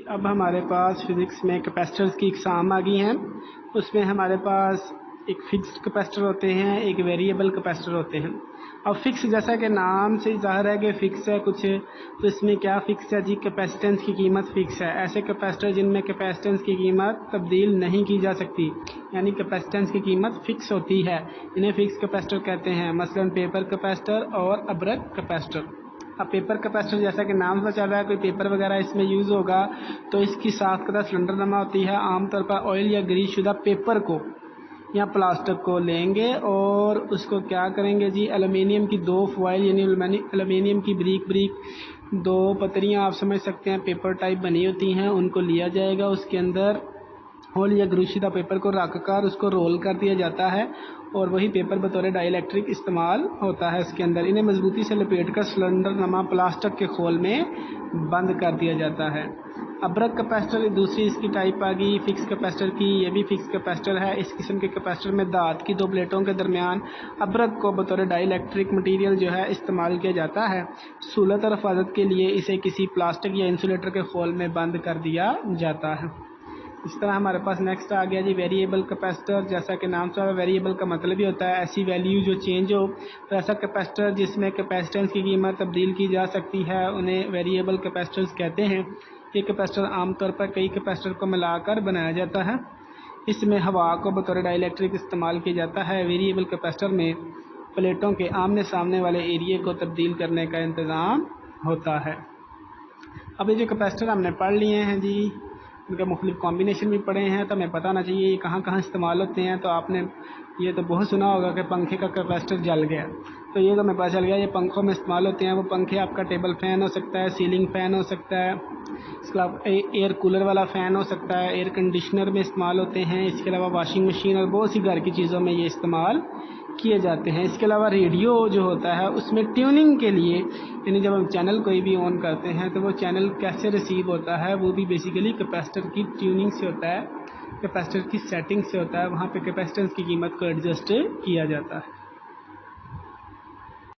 अब हमारे पास फिज़िक्स में कैपेसिटर्स की एग्ज़ाम आ गई हैं। उसमें हमारे पास एक फिक्स्ड कैपेसिटर होते हैं, एक वेरिएबल कैपेसिटर होते हैं। अब फिक्स जैसा कि नाम से ज़ाहिर है कि फ़िक्स है कुछ, तो इसमें क्या फ़िक्स है जी, कैपेसिटेंस की कीमत फ़िक्स है। ऐसे कैपेसिटर जिनमें कैपेसिटेंस की कीमत तब्दील नहीं की जा सकती, यानी कैपेसिटेंस की कीमत फ़िक्स होती है, इन्हें फ़िक्स कैपेसिटर कहते हैं। मसलन पेपर कैपेसिटर और अब्रक कैपेसिटर। अब पेपर कैपेसिटर जैसा कि नाम से चल रहा है, कोई पेपर वगैरह इसमें यूज़ होगा तो इसकी साथ कदा सिलेंडर नमा होती है। आमतौर पर ऑयल या ग्रीस शुदा पेपर को या प्लास्टिक को लेंगे और उसको क्या करेंगे जी, एलुमिनियम की दो फॉइल यानी एलुमिनियम की ब्रीक दो पतरियाँ आप समझ सकते हैं पेपर टाइप बनी होती हैं, उनको लिया जाएगा। उसके अंदर होल या ग्रूशीदा पेपर को रखकर उसको रोल कर दिया जाता है और वही पेपर बतौर डाइलेक्ट्रिक इस्तेमाल होता है। इसके अंदर इन्हें मजबूती से लपेटकर सिलेंडर नमा प्लास्टिक के खोल में बंद कर दिया जाता है। अब्रक कैपेसिटर दूसरी इसकी टाइप आ गई फिक्स कैपेसिटर की। ये भी फिक्स कैपेसिटर है। इस किस्म के कैपेसिटर में धात की दो प्लेटों के दरमियान अब्रक को बतौर डाइलेक्ट्रिक मटेरियल जो है इस्तेमाल किया जाता है। सहूलत और हिफाजत के लिए इसे किसी प्लास्टिक या इंसुलेटर के खोल में बंद कर दिया जाता है। इस तरह हमारे पास नेक्स्ट आ गया जी वेरिएबल कैपेसिटर। जैसा कि नाम से वेरिएबल का मतलब ही होता है ऐसी वैल्यू जो चेंज हो। तो ऐसा कैपेसिटर जिसमें कैपेसिटेंस की कीमत तब्दील की जा सकती है उन्हें वेरिएबल कैपेसिटर्स कहते हैं। ये कैपेसिटर आमतौर पर कई कैपेसिटर को मिलाकर बनाया जाता है। इसमें हवा को बतौर डाइलेक्ट्रिक इस्तेमाल किया जाता है। वेरिएबल कैपेसिटर में प्लेटों के आमने सामने वाले एरिए को तब्दील करने का इंतज़ाम होता है। अब ये जो कैपेसिटर हमने पढ़ लिए हैं जी, उनके मुख्तलिफ कॉम्बिनेशन भी पढ़े हैं, तो हमें पता होना चाहिए ये कहाँ कहाँ इस्तेमाल होते हैं। तो आपने ये तो बहुत सुना होगा कि पंखे का कैपेसिटर जल गया, तो ये तो हमें पता चल गया ये पंखों में इस्तेमाल होते हैं। वो पंखे आपका टेबल फ़ैन हो सकता है, सीलिंग फ़ैन हो सकता है, इसके अलावा एयर कूलर वाला फ़ैन हो सकता है, एयर कंडीशनर में इस्तेमाल होते हैं। इसके अलावा वाशिंग मशीन और बहुत सी घर की चीज़ों में ये इस्तेमाल किए जाते हैं। इसके अलावा रेडियो जो होता है उसमें ट्यूनिंग के लिए, यानी जब हम चैनल कोई भी ऑन करते हैं तो वो चैनल कैसे रिसीव होता है वो भी बेसिकली कैपेसिटर की ट्यूनिंग से होता है, कैपेसिटर की सेटिंग से होता है। वहाँ पे कैपेसिटेंस की कीमत को एडजस्ट किया जाता है।